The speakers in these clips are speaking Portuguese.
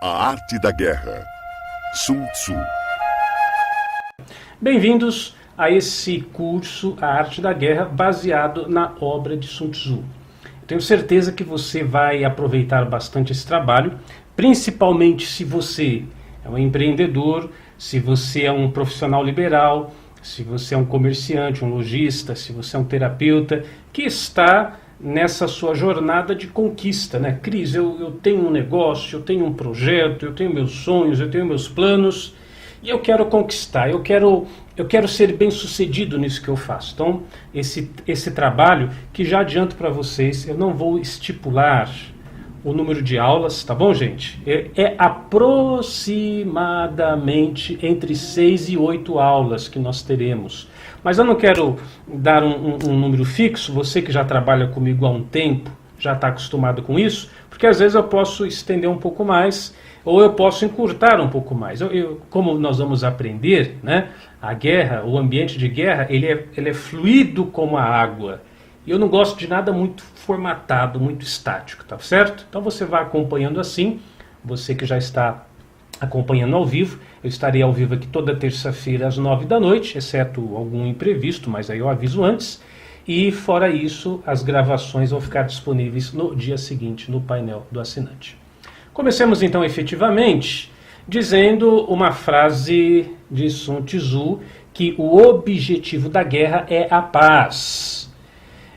A Arte da Guerra, Sun Tzu. Bem-vindos a esse curso, A Arte da Guerra, baseado na obra de Sun Tzu. Tenho certeza que você vai aproveitar bastante esse trabalho, principalmente se você é um empreendedor, se você é um profissional liberal, se você é um comerciante, um lojista, se você é um terapeuta, que está nessa sua jornada de conquista, né? Cris, eu tenho um negócio, eu tenho um projeto, eu tenho meus sonhos, eu tenho meus planos e eu quero conquistar, eu quero ser bem sucedido nisso que eu faço. Então, esse trabalho, que já adianto para vocês, eu não vou estipular o número de aulas, tá bom, gente? É aproximadamente entre 6 e 8 aulas que nós teremos. Mas eu não quero dar um número fixo, você que já trabalha comigo há um tempo, já está acostumado com isso, porque às vezes eu posso estender um pouco mais, ou eu posso encurtar um pouco mais. Como nós vamos aprender, né, a guerra, o ambiente de guerra, ele é fluido como a água. E eu não gosto de nada muito formatado, muito estático, tá certo? Então você vai acompanhando assim, você que já está acompanhando ao vivo, eu estarei ao vivo aqui toda terça-feira às 9 da noite, exceto algum imprevisto, mas aí eu aviso antes. E fora isso, as gravações vão ficar disponíveis no dia seguinte no painel do assinante. Comecemos então efetivamente dizendo uma frase de Sun Tzu, que o objetivo da guerra é a paz.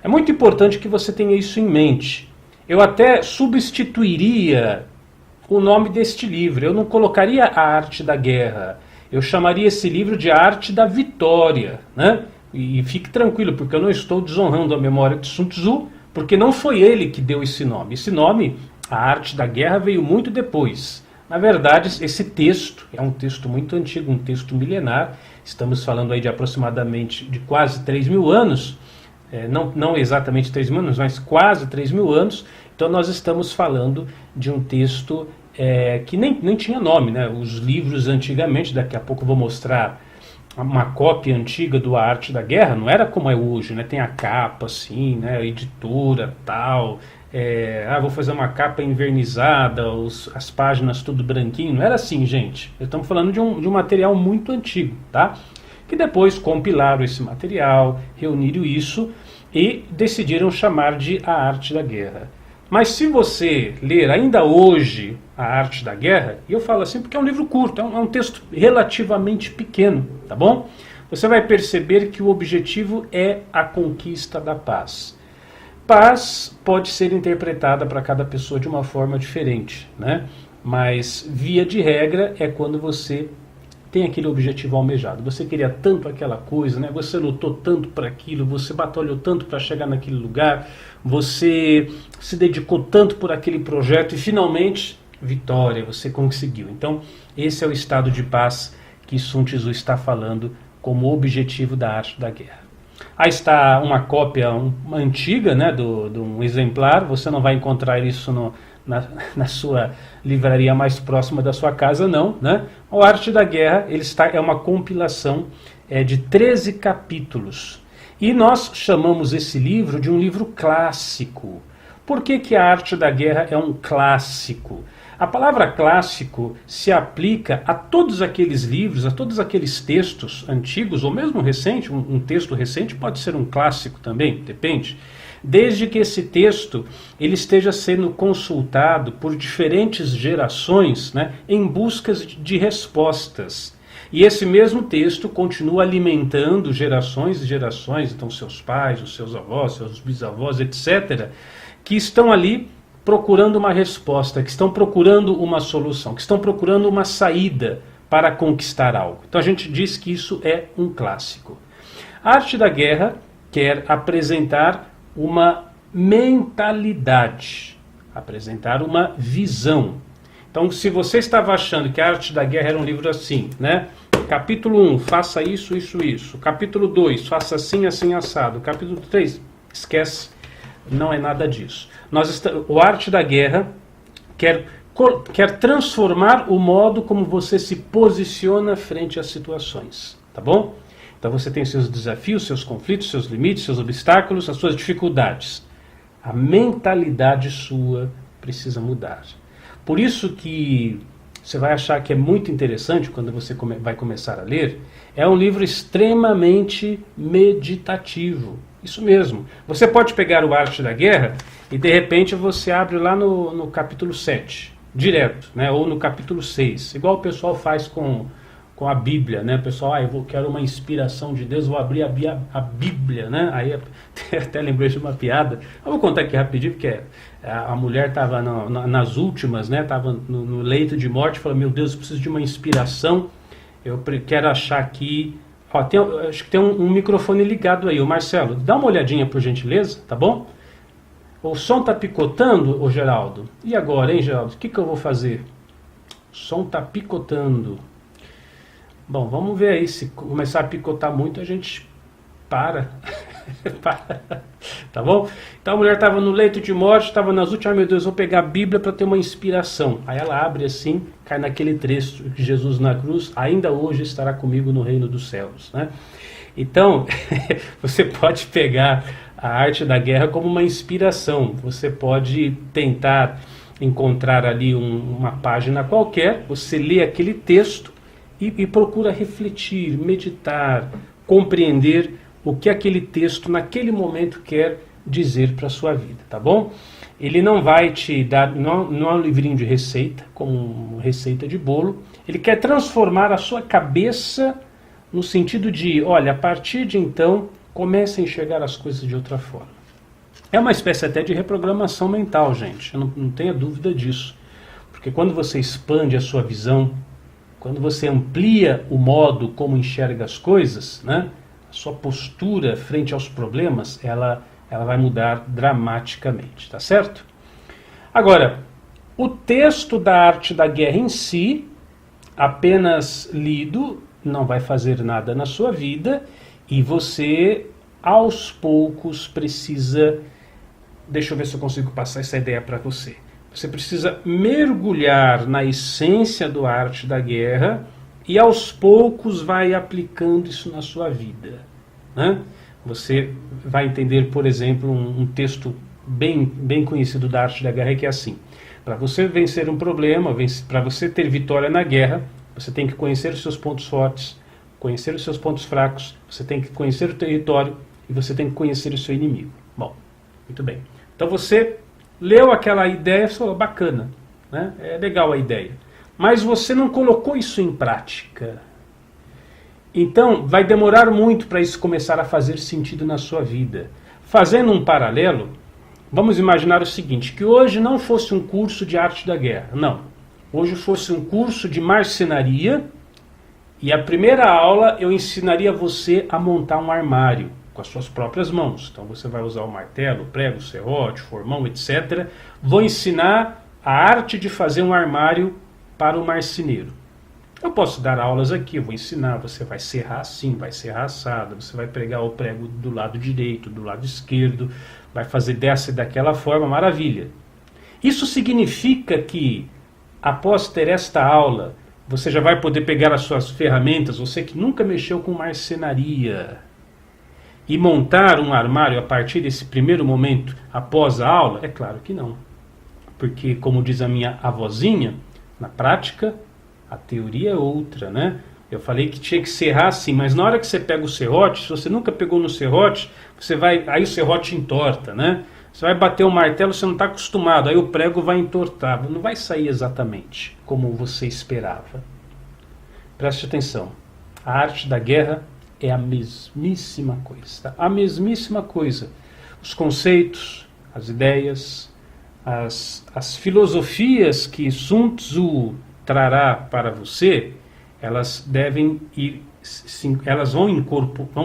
É muito importante que você tenha isso em mente. Eu até substituiria o nome deste livro. Eu não colocaria A Arte da Guerra. Eu chamaria esse livro de A Arte da Vitória, né? E fique tranquilo, porque eu não estou desonrando a memória de Sun Tzu, porque não foi ele que deu esse nome. Esse nome, A Arte da Guerra, veio muito depois. Na verdade, esse texto é um texto muito antigo, um texto milenar. Estamos falando aí de aproximadamente de quase 3.000 anos. Não exatamente 3.000 anos, mas quase 3.000 anos. Então nós estamos falando de um texto que nem tinha nome, né? Os livros antigamente, daqui a pouco eu vou mostrar uma cópia antiga do A Arte da Guerra, não era como é hoje, né? Tem a capa assim, né? A editora, tal. Vou fazer uma capa envernizada, as páginas tudo branquinho. Não era assim, gente. Estamos falando de um material muito antigo, tá? Que depois compilaram esse material, reuniram isso e decidiram chamar de A Arte da Guerra. Mas se você ler ainda hoje A Arte da Guerra, e eu falo assim porque é um livro curto, é um texto relativamente pequeno, tá bom? Você vai perceber que o objetivo é a conquista da paz. Paz pode ser interpretada para cada pessoa de uma forma diferente, né? Mas, via de regra, é quando você tem aquele objetivo almejado. Você queria tanto aquela coisa, né? Você lutou tanto para aquilo, você batalhou tanto para chegar naquele lugar, você se dedicou tanto por aquele projeto e finalmente, vitória, você conseguiu. Então, esse é o estado de paz que Sun Tzu está falando como objetivo da arte da guerra. Aí está uma cópia antiga, né, de um exemplar. Você não vai encontrar isso na sua livraria mais próxima da sua casa, não, né? A Arte da Guerra é uma compilação de 13 capítulos. E nós chamamos esse livro de um livro clássico. Por que a Arte da Guerra é um clássico? A palavra clássico se aplica a todos aqueles livros, a todos aqueles textos antigos, ou mesmo recente, um texto recente pode ser um clássico também, depende. Desde que esse texto ele esteja sendo consultado por diferentes gerações, né, em busca de respostas. E esse mesmo texto continua alimentando gerações e gerações, então seus pais, os seus avós, seus bisavós, etc., que estão ali procurando uma resposta, que estão procurando uma solução, que estão procurando uma saída para conquistar algo. Então a gente diz que isso é um clássico. A Arte da Guerra quer apresentar uma mentalidade, apresentar uma visão. Então, se você estava achando que a Arte da Guerra era um livro assim, né? Capítulo 1, faça isso, isso, isso. Capítulo 2, faça assim, assim, assado. Capítulo 3, esquece, não é nada disso. O Arte da Guerra quer transformar o modo como você se posiciona frente às situações, tá bom? Então você tem seus desafios, seus conflitos, seus limites, seus obstáculos, as suas dificuldades. A mentalidade sua precisa mudar. Por isso que você vai achar que é muito interessante quando você vai começar a ler, é um livro extremamente meditativo. Isso mesmo. Você pode pegar o Arte da Guerra e de repente você abre lá no capítulo 7, direto, né? Ou no capítulo 6, igual o pessoal faz com a Bíblia, né? O pessoal, quero uma inspiração de Deus, vou abrir a Bíblia, né? Aí até lembrei de uma piada, eu vou contar aqui rapidinho, porque a mulher estava nas últimas, né? Estava no leito de morte, falou, meu Deus, eu preciso de uma inspiração, eu quero achar aqui, acho que tem um microfone ligado aí, o Marcelo, dá uma olhadinha por gentileza, tá bom? O som tá picotando, ô Geraldo? E agora, hein, Geraldo? O que eu vou fazer? O som tá picotando. Bom, vamos ver aí, se começar a picotar muito, a gente para. Tá bom? Então a mulher estava no leito de morte, estava nas últimas, meu Deus, vou pegar a Bíblia para ter uma inspiração. Aí ela abre assim, cai naquele trecho de Jesus na cruz, ainda hoje estará comigo no reino dos céus, né? Então, você pode pegar a Arte da Guerra como uma inspiração. Você pode tentar encontrar ali uma página qualquer, você lê aquele texto e procura refletir, meditar, compreender o que aquele texto naquele momento quer dizer para a sua vida, tá bom? Ele não vai te dar, não é um livrinho de receita, como receita de bolo, ele quer transformar a sua cabeça no sentido de, olha, a partir de então, comece a enxergar as coisas de outra forma. É uma espécie até de reprogramação mental, gente, eu não tenha dúvida disso, porque quando você expande a sua visão, quando você amplia o modo como enxerga as coisas, né, a sua postura frente aos problemas, ela vai mudar dramaticamente, tá certo? Agora, o texto da Arte da Guerra em si, apenas lido, não vai fazer nada na sua vida, e você, aos poucos, precisa... Deixa eu ver se eu consigo passar essa ideia para você. Você precisa mergulhar na essência do Arte da Guerra e aos poucos vai aplicando isso na sua vida, né? Você vai entender, por exemplo, um texto bem conhecido da Arte da Guerra que é assim: para você vencer um problema, para você ter vitória na guerra, você tem que conhecer os seus pontos fortes, conhecer os seus pontos fracos, você tem que conhecer o território e você tem que conhecer o seu inimigo. Bom, muito bem. Então você leu aquela ideia e falou, bacana, né? É legal a ideia. Mas você não colocou isso em prática. Então vai demorar muito para isso começar a fazer sentido na sua vida. Fazendo um paralelo, vamos imaginar o seguinte, que hoje não fosse um curso de Arte da Guerra, não. Hoje fosse um curso de marcenaria e a primeira aula eu ensinaria você a montar um armário com as suas próprias mãos. Então você vai usar o martelo, o prego, o serrote, o formão, etc. Vou ensinar a arte de fazer um armário para o marceneiro. Eu posso dar aulas aqui, eu vou ensinar, você vai serrar assim, vai serrar assado, você vai pregar o prego do lado direito, do lado esquerdo, vai fazer dessa e daquela forma, maravilha. Isso significa que, após ter esta aula, você já vai poder pegar as suas ferramentas, você que nunca mexeu com marcenaria, e montar um armário a partir desse primeiro momento após a aula? É claro que não. Porque, como diz a minha avózinha, na prática, a teoria é outra, né? Eu falei que tinha que serrar assim, mas na hora que você pega o serrote, se você nunca pegou no serrote, aí o serrote entorta, né? Você vai bater o martelo, você não está acostumado, aí o prego vai entortar, não vai sair exatamente como você esperava. Preste atenção, a arte da guerra é a mesmíssima coisa, tá? A mesmíssima coisa. Os conceitos, as ideias, as filosofias que Sun Tzu trará para você, elas devem ir, elas vão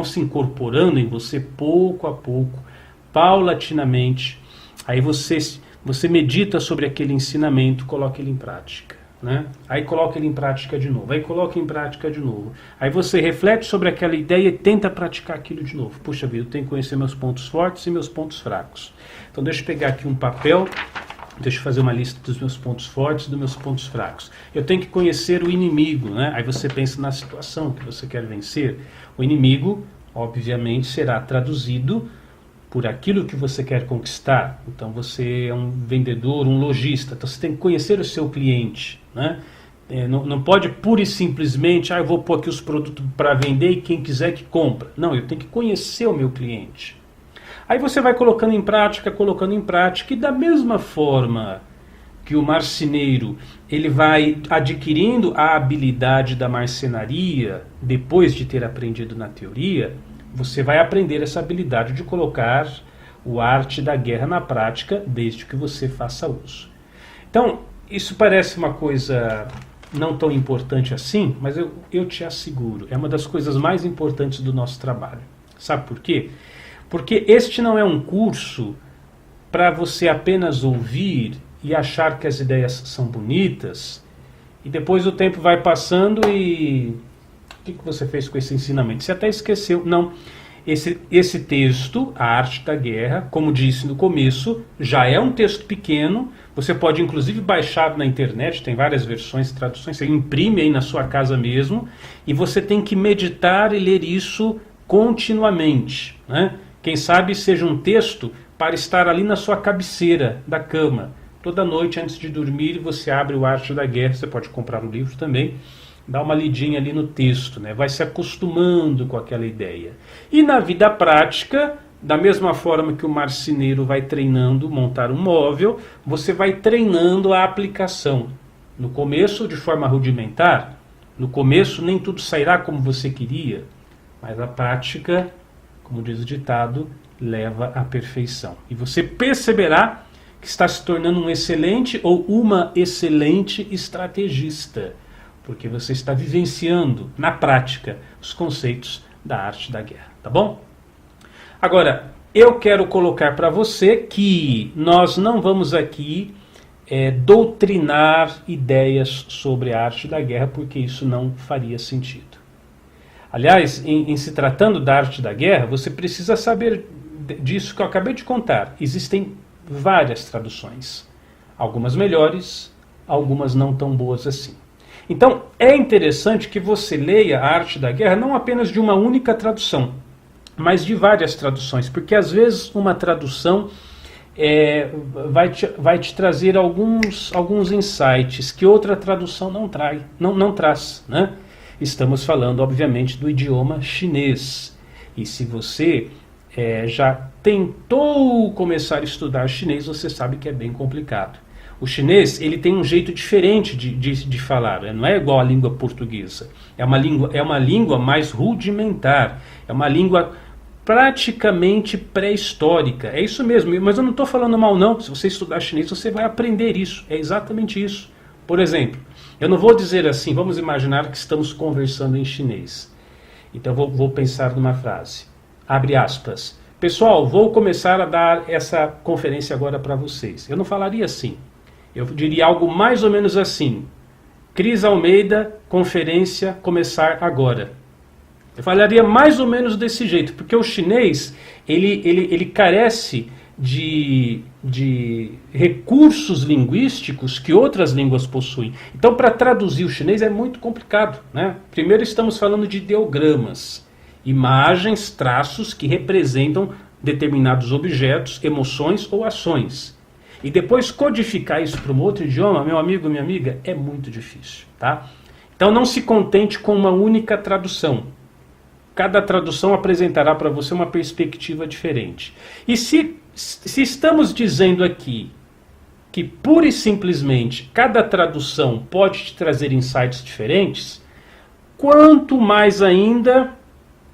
se incorporando em você pouco a pouco, paulatinamente. Aí você medita sobre aquele ensinamento, coloca ele em prática, né? Aí coloca ele em prática de novo, aí coloca em prática de novo. Aí você reflete sobre aquela ideia e tenta praticar aquilo de novo. Puxa vida, eu tenho que conhecer meus pontos fortes e meus pontos fracos. Então deixa eu pegar aqui um papel, deixa eu fazer uma lista dos meus pontos fortes e dos meus pontos fracos. Eu tenho que conhecer o inimigo, né? Aí você pensa na situação que você quer vencer. O inimigo, obviamente, será traduzido por aquilo que você quer conquistar. Então você é um vendedor, um lojista, então você tem que conhecer o seu cliente, né? Não pode pura e simplesmente, eu vou pôr aqui os produtos para vender e quem quiser que compra. Não, eu tenho que conhecer o meu cliente. Aí você vai colocando em prática, e da mesma forma que o marceneiro ele vai adquirindo a habilidade da marcenaria depois de ter aprendido na teoria, você vai aprender essa habilidade de colocar o arte da guerra na prática desde que você faça uso. Então, isso parece uma coisa não tão importante assim, mas eu te asseguro, é uma das coisas mais importantes do nosso trabalho. Sabe por quê? Porque este não é um curso para você apenas ouvir e achar que as ideias são bonitas, e depois o tempo vai passando e o que você fez com esse ensinamento? Você até esqueceu. Não. Esse texto, A Arte da Guerra, como disse no começo, já é um texto pequeno. Você pode inclusive baixar na internet, tem várias versões, traduções, você imprime aí na sua casa mesmo, e você tem que meditar e ler isso continuamente, né? Quem sabe seja um texto para estar ali na sua cabeceira da cama. Toda noite antes de dormir você abre o Arte da Guerra, você pode comprar um livro também, dá uma lidinha ali no texto, né? Vai se acostumando com aquela ideia. E na vida prática, da mesma forma que o marceneiro vai treinando montar um móvel, você vai treinando a aplicação. No começo, de forma rudimentar, no começo nem tudo sairá como você queria, mas a prática, como diz o ditado, leva à perfeição. E você perceberá que está se tornando um excelente ou uma excelente estrategista, porque você está vivenciando na prática os conceitos da arte da guerra, tá bom? Agora, eu quero colocar para você que nós não vamos aqui doutrinar ideias sobre a arte da guerra, porque isso não faria sentido. Aliás, em se tratando da arte da guerra, você precisa saber disso que eu acabei de contar. Existem várias traduções, algumas melhores, algumas não tão boas assim. Então, é interessante que você leia a arte da guerra não apenas de uma única tradução, mas de várias traduções, porque às vezes uma tradução vai te trazer alguns insights que outra tradução não traz, né? Estamos falando, obviamente, do idioma chinês. E se você já tentou começar a estudar chinês, você sabe que é bem complicado. O chinês ele tem um jeito diferente de falar, não é igual à língua portuguesa. É uma língua mais rudimentar, é uma língua praticamente pré-histórica. É isso mesmo, mas eu não estou falando mal não. Se você estudar chinês, você vai aprender isso. É exatamente isso. Por exemplo, eu não vou dizer assim, vamos imaginar que estamos conversando em chinês. Então eu vou pensar numa frase. Abre aspas. Pessoal, vou começar a dar essa conferência agora para vocês. Eu não falaria assim. Eu diria algo mais ou menos assim. Cris Almeida, conferência começar agora. Eu falaria mais ou menos desse jeito, porque o chinês ele carece de recursos linguísticos que outras línguas possuem. Então, para traduzir o chinês é muito complicado, né? Primeiro estamos falando de ideogramas, imagens, traços que representam determinados objetos, emoções ou ações. E depois codificar isso para um outro idioma, meu amigo, minha amiga, é muito difícil, tá? Então não se contente com uma única tradução. Cada tradução apresentará para você uma perspectiva diferente. E se estamos dizendo aqui que pura e simplesmente cada tradução pode te trazer insights diferentes, quanto mais ainda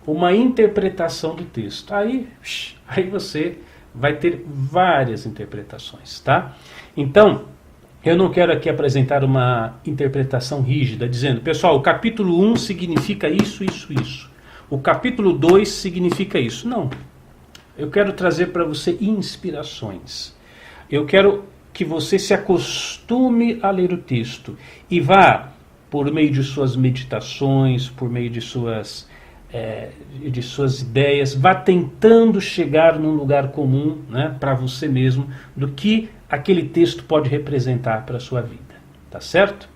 uma interpretação do texto. Aí você vai ter várias interpretações, tá? Então, eu não quero aqui apresentar uma interpretação rígida, dizendo, pessoal, o capítulo 1 significa isso, isso, isso. O capítulo 2 significa isso. Não. Eu quero trazer para você inspirações. Eu quero que você se acostume a ler o texto e vá, por meio de suas meditações, por meio de suas ideias, vá tentando chegar num lugar comum, né, para você mesmo, do que aquele texto pode representar para a sua vida. Tá certo?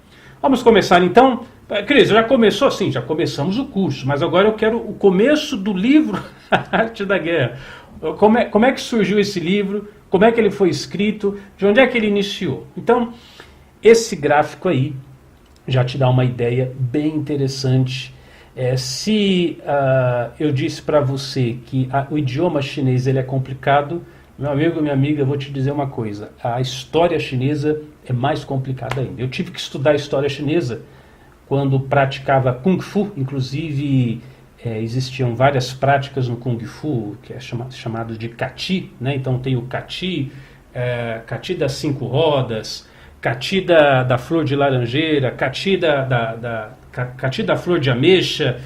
Vamos começar então. Cris, já começou? Sim, já começamos o curso, mas agora eu quero o começo do livro A Arte da Guerra. Como é que surgiu esse livro? Como é que ele foi escrito? De onde é que ele iniciou? Então, esse gráfico aí já te dá uma ideia bem interessante. Se eu disse para você que o idioma chinês ele é complicado, meu amigo, minha amiga, eu vou te dizer uma coisa, a história chinesa é mais complicada ainda. Eu tive que estudar a história chinesa quando praticava Kung Fu, inclusive existiam várias práticas no Kung Fu, que é chamado de Kati, né? Então tem o Kati, Kati das 5 rodas, Kati da flor de laranjeira, Kati Kati da flor de ameixa,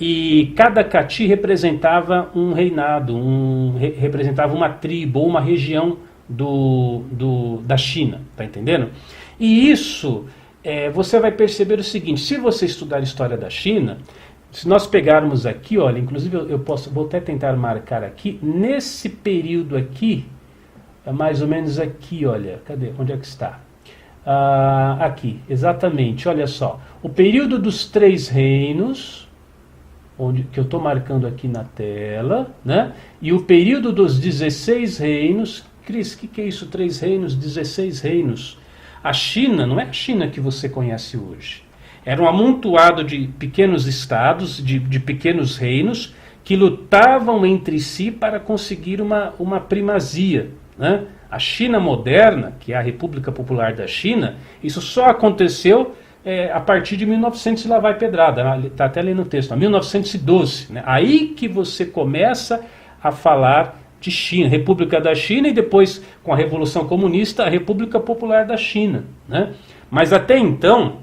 e cada Kati representava um reinado, representava uma tribo ou uma região da China, tá entendendo? E isso, você vai perceber o seguinte, se você estudar a história da China, se nós pegarmos aqui, olha, inclusive vou até tentar marcar aqui, nesse período aqui, mais ou menos aqui, olha, cadê, onde é que está? Aqui, exatamente, olha só, o período dos 3 reinos, que eu estou marcando aqui na tela, né? E o período dos 16 reinos. Cris, o que é isso? 3 reinos, 16 reinos. A China não é a China que você conhece hoje. Era um amontoado de pequenos estados, de pequenos reinos, que lutavam entre si para conseguir uma primazia, né? A China moderna, que é a República Popular da China, isso só aconteceu a partir de 1900 e lá vai pedrada, está até ali no texto, 1912, né? Aí que você começa a falar de China, República da China, e depois com a Revolução Comunista, a República Popular da China, né? Mas até então,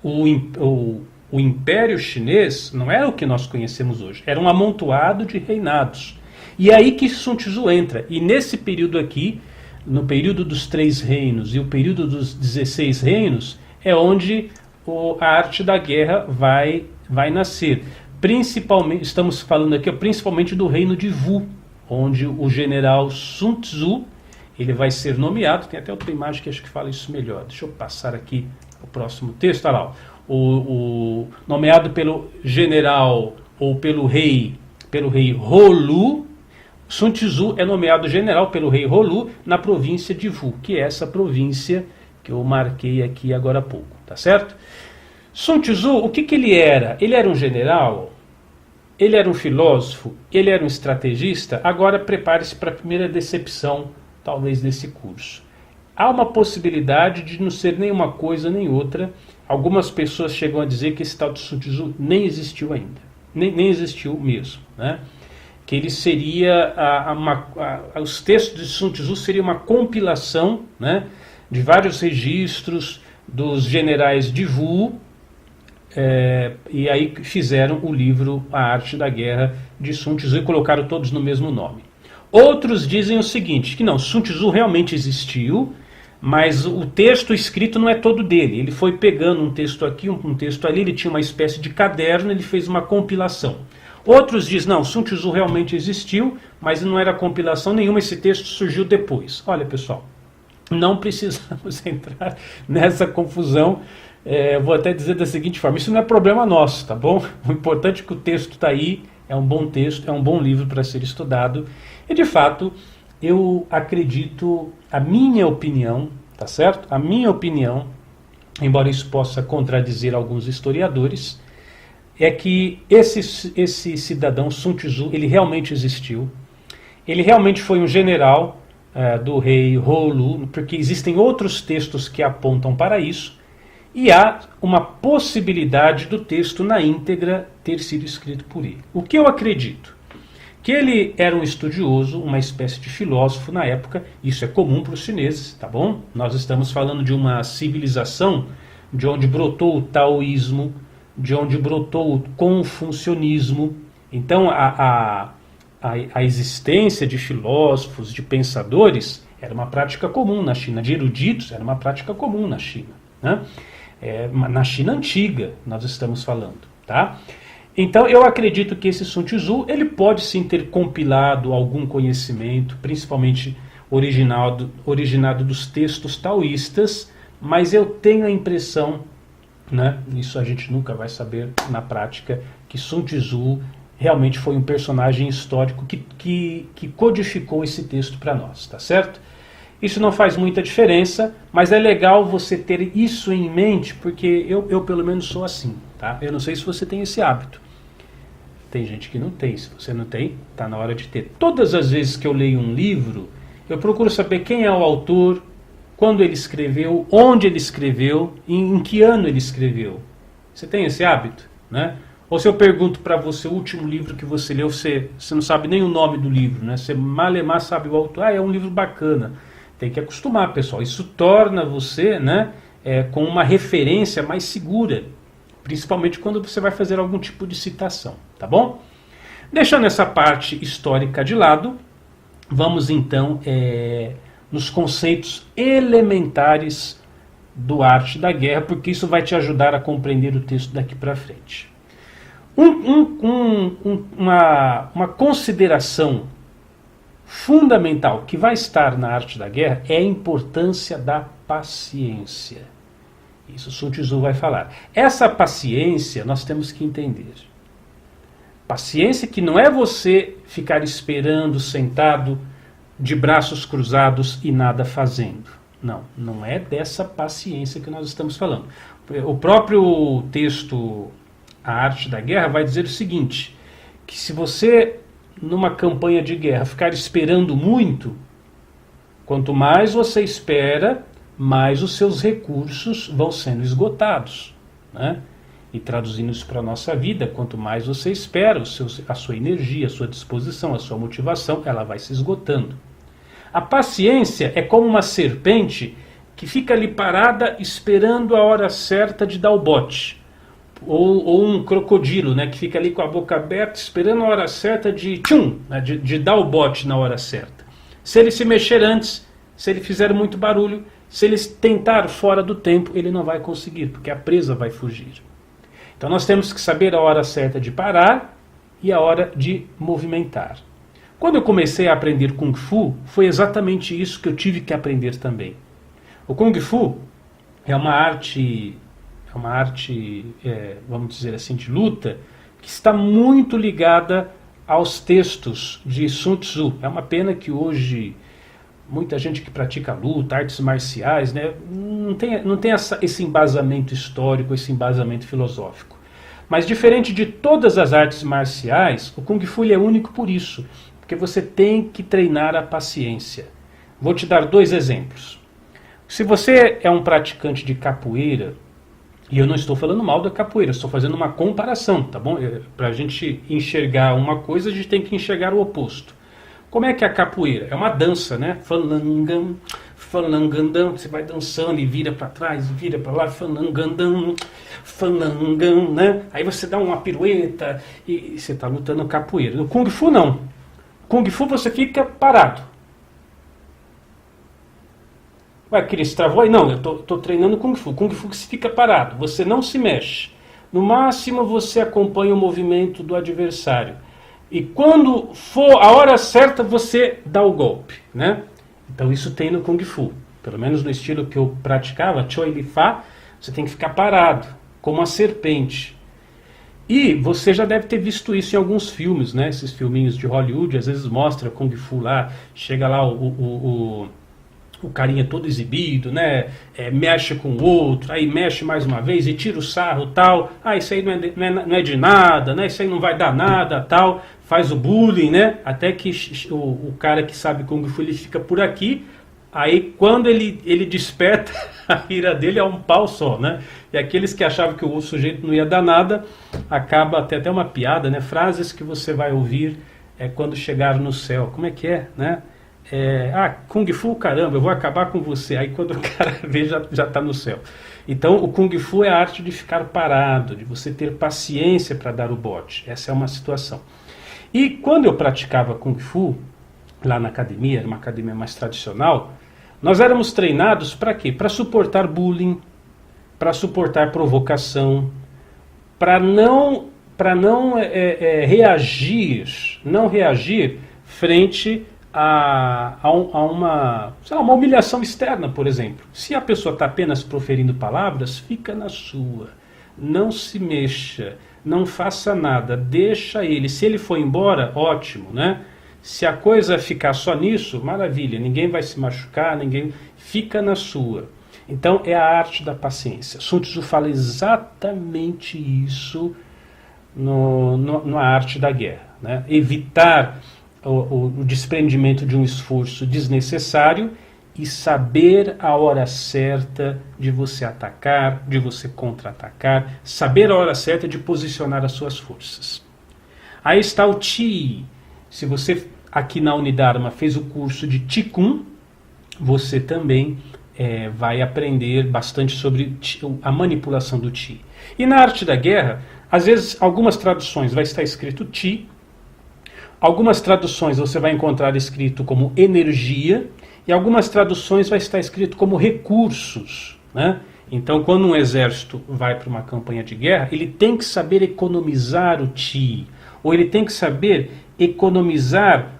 o Império Chinês não era o que nós conhecemos hoje, era um amontoado de reinados. E é aí que Sun Tzu entra, e nesse período aqui, no período dos 3 reinos e o período dos 16 reinos, é onde a arte da guerra vai nascer. Principalmente, estamos falando aqui principalmente do reino de Wu, onde o general Sun Tzu ele vai ser nomeado. Tem até outra imagem que acho que fala isso melhor. Deixa eu passar aqui o próximo texto. Olha lá, nomeado pelo general ou pelo rei Holu. Sun Tzu é nomeado general pelo rei Holu na província de Wu, que é essa província que eu marquei aqui agora há pouco, tá certo? Sun Tzu, o que ele era? Ele era um general? Ele era um filósofo? Ele era um estrategista? Agora prepare-se para a primeira decepção, talvez, desse curso. Há uma possibilidade de não ser nem uma coisa nem outra. Algumas pessoas chegam a dizer que esse tal de Sun Tzu nem existiu ainda. Nem existiu mesmo, né? Que ele seria, os textos de Sun Tzu seriam uma compilação, né, de vários registros dos generais de Wu, e aí fizeram o livro A Arte da Guerra de Sun Tzu e colocaram todos no mesmo nome. Outros dizem o seguinte, que não, Sun Tzu realmente existiu, mas o texto escrito não é todo dele. Ele foi pegando um texto aqui, um texto ali, ele tinha uma espécie de caderno, ele fez uma compilação. Outros dizem, não, Sun Tzu realmente existiu, mas não era compilação nenhuma, esse texto surgiu depois. Olha, pessoal, não precisamos entrar nessa confusão. Vou até dizer da seguinte forma, isso não é problema nosso, tá bom? O importante é que o texto está aí, é um bom texto, é um bom livro para ser estudado. E, de fato, eu acredito, a minha opinião, tá certo? A minha opinião, embora isso possa contradizer alguns historiadores, é que esse cidadão Sun Tzu, ele realmente existiu. Ele realmente foi um general do rei Holu, porque existem outros textos que apontam para isso, e há uma possibilidade do texto na íntegra ter sido escrito por ele. O que eu acredito? Que ele era um estudioso, uma espécie de filósofo na época, isso é comum para os chineses, tá bom? Nós estamos falando de uma civilização de onde brotou o taoísmo, de onde brotou o confucionismo. Então a existência de filósofos, de pensadores, era uma prática comum na China, de eruditos, era uma prática comum na China, né? Na China antiga nós estamos falando, tá? Então eu acredito que esse Sun Tzu, ele pode sim ter compilado algum conhecimento, principalmente originado dos textos taoístas, mas eu tenho a impressão, né, isso a gente nunca vai saber na prática, que Sun Tzu realmente foi um personagem histórico que codificou esse texto para nós, tá certo? Isso não faz muita diferença, mas é legal você ter isso em mente, porque eu pelo menos sou assim, tá? Eu não sei se você tem esse hábito. Tem gente que não tem. Se você não tem, está na hora de ter. Todas as vezes que eu leio um livro, eu procuro saber quem é o autor, quando ele escreveu, onde ele escreveu, em que ano ele escreveu. Você tem esse hábito, né? Ou se eu pergunto para você o último livro que você leu, você não sabe nem o nome do livro, né? Você malemar sabe o autor. Ah, é um livro bacana. Tem que acostumar, pessoal. Isso torna você, né, com uma referência mais segura, principalmente quando você vai fazer algum tipo de citação, tá bom? Deixando essa parte histórica de lado, vamos então nos conceitos elementares do Arte da Guerra, porque isso vai te ajudar a compreender o texto daqui para frente. Uma consideração fundamental que vai estar na Arte da Guerra é a importância da paciência. Isso Sun Tzu vai falar. Essa paciência nós temos que entender. Paciência que não é você ficar esperando, sentado, de braços cruzados e nada fazendo. Não, não é dessa paciência que nós estamos falando. O próprio texto A Arte da Guerra vai dizer o seguinte, que se você, numa campanha de guerra, ficar esperando muito, quanto mais você espera, mais os seus recursos vão sendo esgotados, né? E traduzindo isso para a nossa vida, quanto mais você espera, a sua energia, a sua disposição, a sua motivação, ela vai se esgotando. A paciência é como uma serpente que fica ali parada esperando a hora certa de dar o bote. Ou um crocodilo, né, que fica ali com a boca aberta esperando a hora certa de dar o bote na hora certa. Se ele se mexer antes, se ele fizer muito barulho, se ele tentar fora do tempo, ele não vai conseguir, porque a presa vai fugir. Então nós temos que saber a hora certa de parar e a hora de movimentar. Quando eu comecei a aprender Kung Fu, foi exatamente isso que eu tive que aprender também. O Kung Fu é uma arte, vamos dizer assim, de luta, que está muito ligada aos textos de Sun Tzu. É uma pena que hoje muita gente que pratica luta, artes marciais, né, não tem esse embasamento histórico, esse embasamento filosófico. Mas diferente de todas as artes marciais, o Kung Fu é único por isso, porque você tem que treinar a paciência. Vou te dar 2 exemplos. Se você é um praticante de capoeira, e eu não estou falando mal da capoeira, estou fazendo uma comparação, tá bom? Para a gente enxergar uma coisa, a gente tem que enxergar o oposto. Como é que é a capoeira? É uma dança, né? Falangam, falangandam, você vai dançando e vira para trás, vira para lá, falangandam, falangam, né? Aí você dá uma pirueta e você está lutando capoeira. No Kung Fu não. Kung Fu você fica parado. Ué, Cris, travou aí? Não, eu estou treinando Kung Fu. Kung Fu você fica parado, você não se mexe. No máximo você acompanha o movimento do adversário. E quando for a hora certa, você dá o golpe, né? Então isso tem no Kung Fu. Pelo menos no estilo que eu praticava, Choi Li Fa, você tem que ficar parado, como uma serpente. E você já deve ter visto isso em alguns filmes, né? Esses filminhos de Hollywood, às vezes mostra Kung Fu lá, chega lá o carinha todo exibido, né? Mexe com o outro, aí mexe mais uma vez e tira o sarro tal. Ah, isso aí não é de nada, né? Isso aí não vai dar nada tal. Faz o bullying, né? Até que o cara que sabe Kung Fu ele fica por aqui. Aí quando ele desperta, a ira dele é um pau só, né? E aqueles que achavam que o sujeito não ia dar nada, acaba até uma piada, né? Frases que você vai ouvir quando chegar no céu. Como é que é, né? Kung Fu, caramba, eu vou acabar com você. Aí quando o cara vê, já está no céu. Então o Kung Fu é a arte de ficar parado, de você ter paciência para dar o bote. Essa é uma situação. E quando eu praticava Kung Fu, lá na academia, era uma academia mais tradicional, nós éramos treinados para quê? Para suportar bullying, para suportar provocação, para não reagir frente a uma humilhação externa, por exemplo. Se a pessoa está apenas proferindo palavras, fica na sua. Não se mexa, não faça nada, deixa ele. Se ele for embora, ótimo, né? Se a coisa ficar só nisso, maravilha, ninguém vai se machucar, ninguém fica na sua. Então é a arte da paciência. Sun Tzu fala exatamente isso na arte da guerra, né? Evitar o desprendimento de um esforço desnecessário e saber a hora certa de você atacar, de você contra-atacar, saber a hora certa de posicionar as suas forças. Aí está o Qi. Se você aqui na Unidarma fez o curso de Qigong, você também vai aprender bastante sobre a manipulação do Qi. E na arte da guerra, às vezes algumas traduções vai estar escrito Qi, algumas traduções você vai encontrar escrito como energia, e algumas traduções vai estar escrito como recursos, né? Então, quando um exército vai para uma campanha de guerra, ele tem que saber economizar o Qi, ou ele tem que saber economizar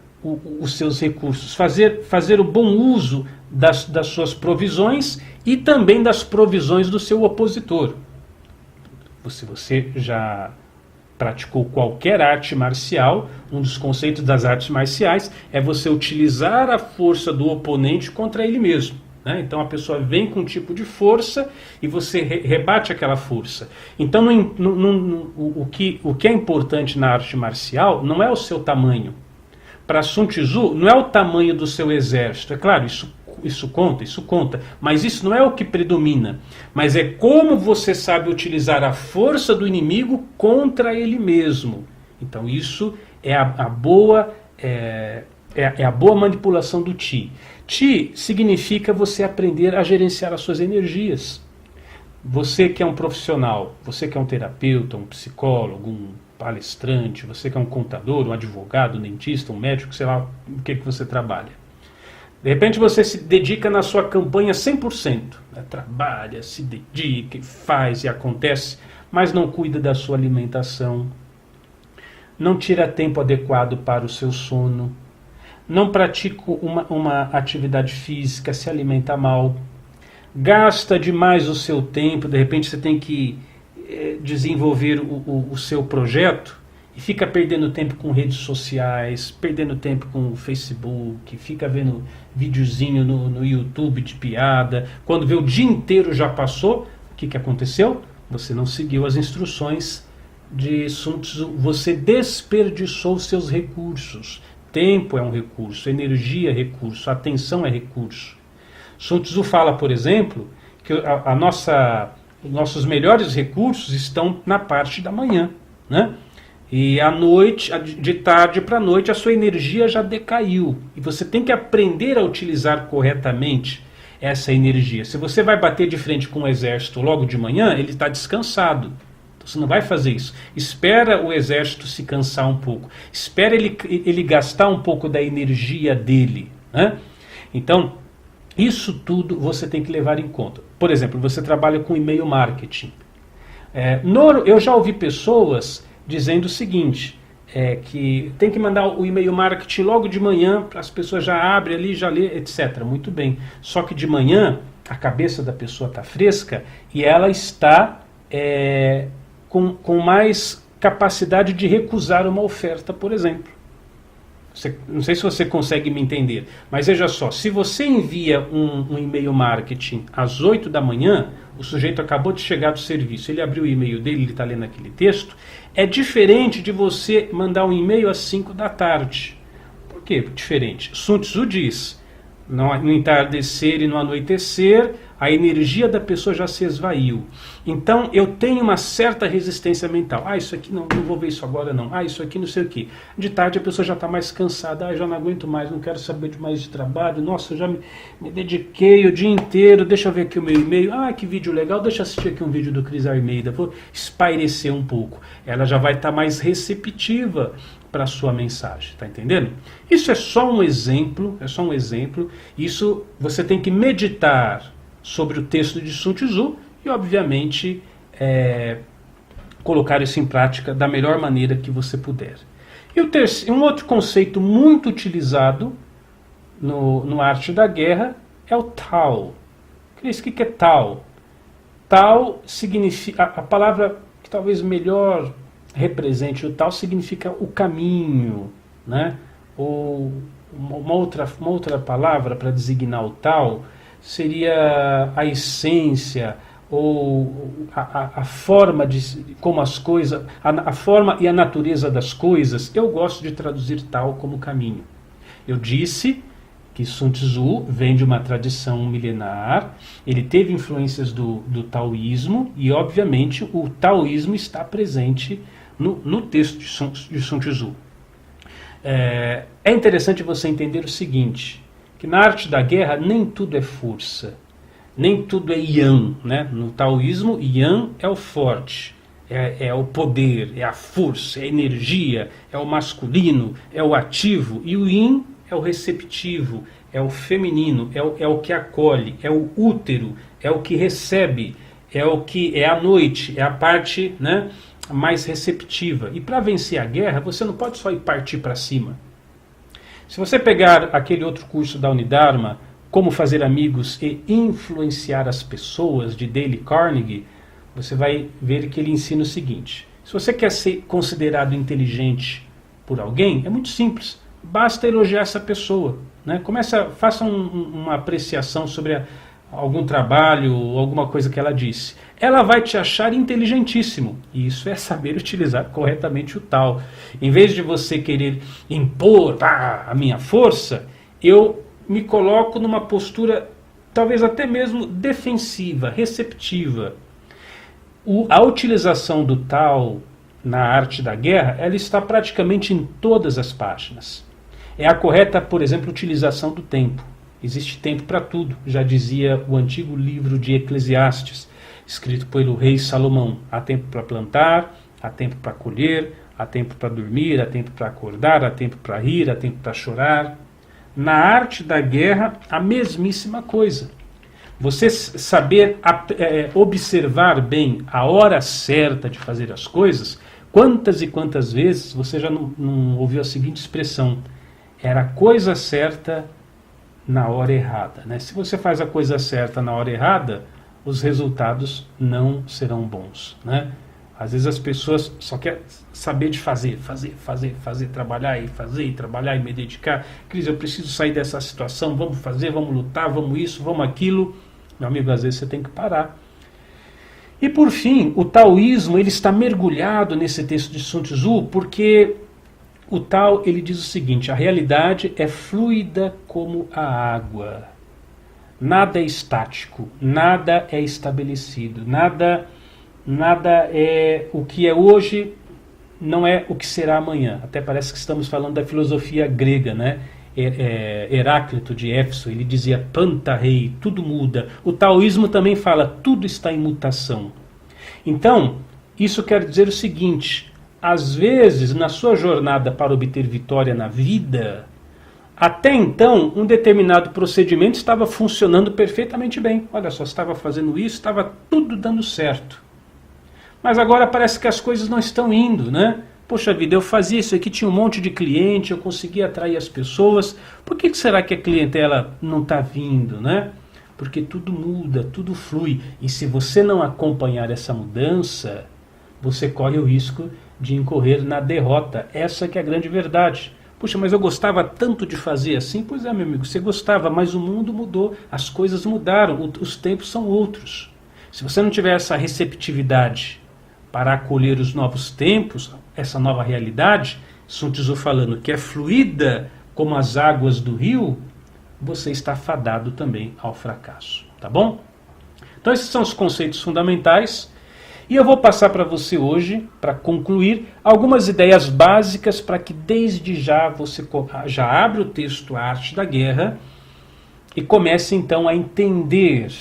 os seus recursos, fazer o bom uso das suas provisões e também das provisões do seu opositor. Se você já praticou qualquer arte marcial, um dos conceitos das artes marciais é você utilizar a força do oponente contra ele mesmo, né? Então a pessoa vem com um tipo de força e você rebate aquela força. Então o que é importante na arte marcial não é o seu tamanho. Para Sun Tzu, não é o tamanho do seu exército. É claro, isso conta, mas isso não é o que predomina. Mas é como você sabe utilizar a força do inimigo contra ele mesmo. Então isso é a boa manipulação do Qi. Qi significa você aprender a gerenciar as suas energias. Você que é um profissional, você que é um terapeuta, um psicólogo, um palestrante, você que é um contador, um advogado, um dentista, um médico, sei lá o que você trabalha. De repente você se dedica na sua campanha 100%, né? Trabalha, se dedica, faz e acontece, mas não cuida da sua alimentação, não tira tempo adequado para o seu sono, não pratica uma atividade física, se alimenta mal, gasta demais o seu tempo, de repente você tem que desenvolver o seu projeto e fica perdendo tempo com redes sociais, perdendo tempo com o Facebook, fica vendo videozinho no YouTube de piada, quando vê o dia inteiro já passou, o que aconteceu? Você não seguiu as instruções de Sun Tzu, você desperdiçou seus recursos. Tempo é um recurso, energia é recurso, atenção é recurso. Sun Tzu fala, por exemplo, que nossos melhores recursos estão na parte da manhã, né? E à noite, de tarde para a noite, a sua energia já decaiu. E você tem que aprender a utilizar corretamente essa energia. Se você vai bater de frente com o exército logo de manhã, ele está descansado. Então você não vai fazer isso. Espera o exército se cansar um pouco. Espera ele gastar um pouco da energia dele, né? Então, isso tudo você tem que levar em conta. Por exemplo, você trabalha com e-mail marketing. Eu já ouvi pessoas dizendo o seguinte, que tem que mandar o e-mail marketing logo de manhã, para as pessoas já abrem ali, já lê, etc. Muito bem. Só que de manhã, a cabeça da pessoa está fresca e ela está com mais capacidade de recusar uma oferta, por exemplo. Não sei se você consegue me entender, mas veja só, se você envia um e-mail marketing às 8 da manhã, o sujeito acabou de chegar do serviço, ele abriu o e-mail dele, ele está lendo aquele texto, é diferente de você mandar um e-mail às 5 da tarde. Por que diferente? Sun Tzu diz, no entardecer e no anoitecer, a energia da pessoa já se esvaiu. Então eu tenho uma certa resistência mental. Isso aqui não vou ver isso agora não. Isso aqui não sei o quê. De tarde a pessoa já está mais cansada. Já não aguento mais, não quero saber de mais de trabalho. Nossa, eu já me dediquei o dia inteiro. Deixa eu ver aqui o meu e-mail. Que vídeo legal. Deixa eu assistir aqui um vídeo do Cris Armeida. Vou espairecer um pouco. Ela já vai estar mais receptiva para a sua mensagem, tá entendendo? Isso é só um exemplo, Isso você tem que meditar sobre o texto de Sun Tzu e, obviamente, colocar isso em prática da melhor maneira que você puder. E um outro conceito muito utilizado no arte da guerra é o Tao. Cris, o que é Tao? Tao significa, a palavra que talvez melhor represente o Tao significa o caminho, né? ou uma outra palavra para designar o tal, seria a essência, ou a forma de como as coisas, a forma e a natureza das coisas. Eu gosto de traduzir tal como caminho. Eu disse que Sun Tzu vem de uma tradição milenar, ele teve influências do taoísmo, e obviamente o taoísmo está presente no texto de Sun Tzu. É interessante você entender o seguinte, que na arte da guerra nem tudo é força, nem tudo é yang, né? No taoísmo, yang é o forte, é o poder, é a força, é a energia, é o masculino, é o ativo, e o yin é o receptivo, é o feminino, é o que acolhe, é o útero, é o que recebe, é o que é a noite, é a parte, né, mais receptiva. E para vencer a guerra, você não pode só ir partir para cima. Se você pegar aquele outro curso da Unidarma, Como Fazer Amigos e Influenciar as Pessoas, de Dale Carnegie, você vai ver que ele ensina o seguinte: se você quer ser considerado inteligente por alguém, é muito simples, basta elogiar essa pessoa, né? Faça uma apreciação sobre algum trabalho ou alguma coisa que ela disse. Ela vai te achar inteligentíssimo. E isso é saber utilizar corretamente o tal. Em vez de você querer impor a minha força, eu me coloco numa postura talvez até mesmo defensiva, receptiva. A utilização do tal na arte da guerra, ela está praticamente em todas as páginas. É a correta, por exemplo, utilização do tempo. Existe tempo para tudo, já dizia o antigo livro de Eclesiastes, escrito pelo rei Salomão. Há tempo para plantar, há tempo para colher, há tempo para dormir, há tempo para acordar, há tempo para rir, há tempo para chorar. Na arte da guerra, a mesmíssima coisa. Você saber observar bem a hora certa de fazer as coisas, quantas e quantas vezes você já não ouviu a seguinte expressão: era a coisa certa na hora errada, né? Se você faz a coisa certa na hora errada, os resultados não serão bons, né? Às vezes as pessoas só querem saber de fazer, trabalhar e me dedicar. Cris, eu preciso sair dessa situação, vamos fazer, vamos lutar, vamos isso, vamos aquilo. Meu amigo, às vezes você tem que parar. E por fim, o taoísmo, ele está mergulhado nesse texto de Sun Tzu, porque o Tao, ele diz o seguinte: a realidade é fluida como a água. Nada é estático, nada é estabelecido, nada é o que é hoje, não é o que será amanhã. Até parece que estamos falando da filosofia grega, né? Heráclito de Éfeso, ele dizia pantarrei, tudo muda. O taoísmo também fala, tudo está em mutação. Então, isso quer dizer o seguinte: às vezes, na sua jornada para obter vitória na vida, até então, um determinado procedimento estava funcionando perfeitamente bem. Olha só, estava fazendo isso, estava tudo dando certo. Mas agora parece que as coisas não estão indo, né? Poxa vida, eu fazia isso aqui, tinha um monte de cliente, eu conseguia atrair as pessoas. Por que será que a clientela não está vindo, né? Porque tudo muda, tudo flui. E se você não acompanhar essa mudança, você corre o risco de incorrer na derrota. Essa que é a grande verdade. Puxa, mas eu gostava tanto de fazer assim. Pois é, meu amigo, você gostava, mas o mundo mudou, as coisas mudaram, os tempos são outros. Se você não tiver essa receptividade para acolher os novos tempos, essa nova realidade, Sun Tzu falando que é fluida como as águas do rio, você está fadado também ao fracasso, tá bom? Então esses são os conceitos fundamentais. E eu vou passar para você hoje, para concluir, algumas ideias básicas para que desde já você já abra o texto A Arte da Guerra e comece então a entender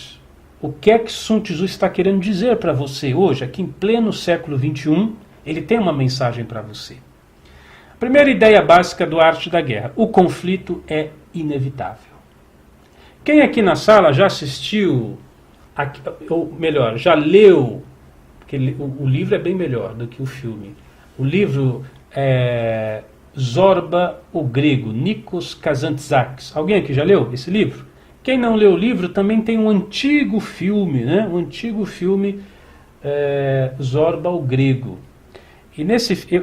o que é que Sun Tzu está querendo dizer para você hoje, aqui em pleno século XXI. Ele tem uma mensagem para você. Primeira ideia básica do A Arte da Guerra: o conflito é inevitável. Quem aqui na sala já assistiu, ou melhor, já leu, porque o livro é bem melhor do que o filme, o livro Zorba o Grego, Nikos Kazantzakis. Alguém aqui já leu esse livro? Quem não leu o livro também tem um antigo filme, né? Um antigo filme, Zorba o Grego. E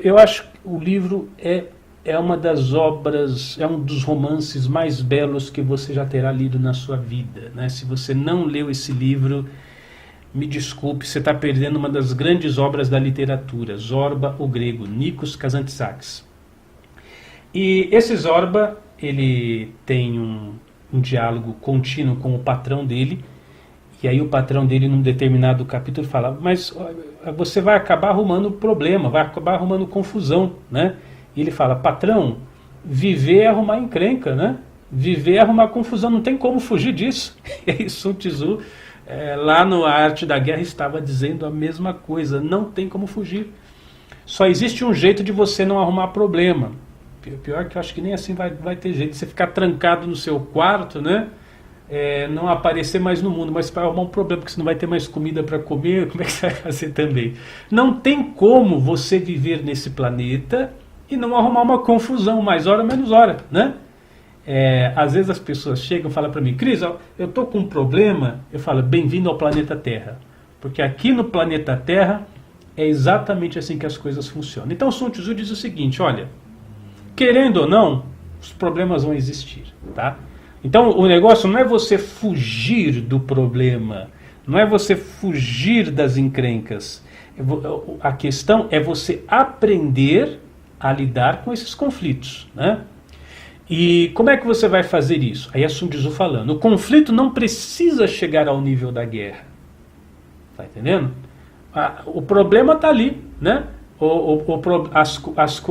eu acho que o livro é é uma das obras, é um dos romances mais belos que você já terá lido na sua vida, né? Se você não leu esse livro, me desculpe, você está perdendo uma das grandes obras da literatura, Zorba, o Grego, Nikos Kazantzakis. E esse Zorba, ele tem um diálogo contínuo com o patrão dele, e aí o patrão dele, num determinado capítulo, fala, mas você vai acabar arrumando problema, vai acabar arrumando confusão, né? E ele fala, patrão, viver é arrumar encrenca, né? Viver é arrumar confusão, não tem como fugir disso. E aí Sun Tzu, lá no A Arte da Guerra, estava dizendo a mesma coisa, não tem como fugir. Só existe um jeito de você não arrumar problema. Pior que eu acho que nem assim vai ter jeito de você ficar trancado no seu quarto, né? Não aparecer mais no mundo, mas para arrumar um problema, porque você não vai ter mais comida para comer, como é que você vai fazer também? Não tem como você viver nesse planeta e não arrumar uma confusão, mais hora, menos hora, né? Às vezes as pessoas chegam e falam para mim, Cris, eu estou com um problema, eu falo, bem-vindo ao planeta Terra, porque aqui no planeta Terra é exatamente assim que as coisas funcionam. Então Sun Tzu diz o seguinte, olha, querendo ou não, os problemas vão existir, tá? Então o negócio não é você fugir do problema, não é você fugir das encrencas. A questão é você aprender a lidar com esses conflitos, né? E como é que você vai fazer isso? Aí é Sun Tzu falando, o conflito não precisa chegar ao nível da guerra. Tá entendendo? O problema está ali, né?